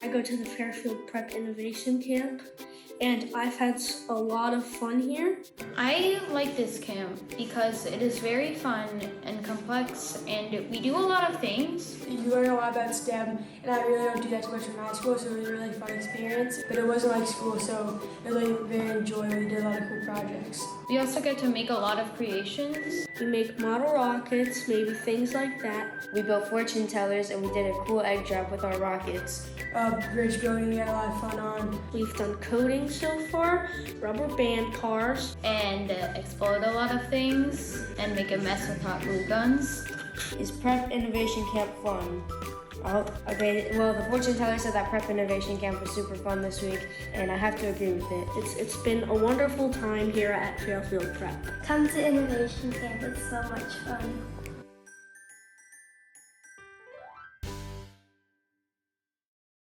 I go to the Fairfield Prep Innovation Camp, and I've had a lot of fun here. I like this camp because it is very fun and complex, and we do a lot of things. You learn a lot about STEM, and I really don't do that too much in high school, so it was a really fun experience. But it wasn't like school, so it was really very enjoyable. We did a lot of cool projects. We also get to make a lot of creations. We make model rockets, maybe things like that. We built fortune tellers, and we did a cool egg drop with our rockets. Bridge building we had a lot of fun on. We've done coding so far, rubber band cars, and explode a lot of things and make a mess with hot glue guns. Is Prep Innovation Camp fun? Okay, well, the fortune teller said that Prep Innovation Camp was super fun this week, and I have to agree with it. It's been a wonderful time here at Fairfield Prep. Come to Innovation Camp, it's so much fun.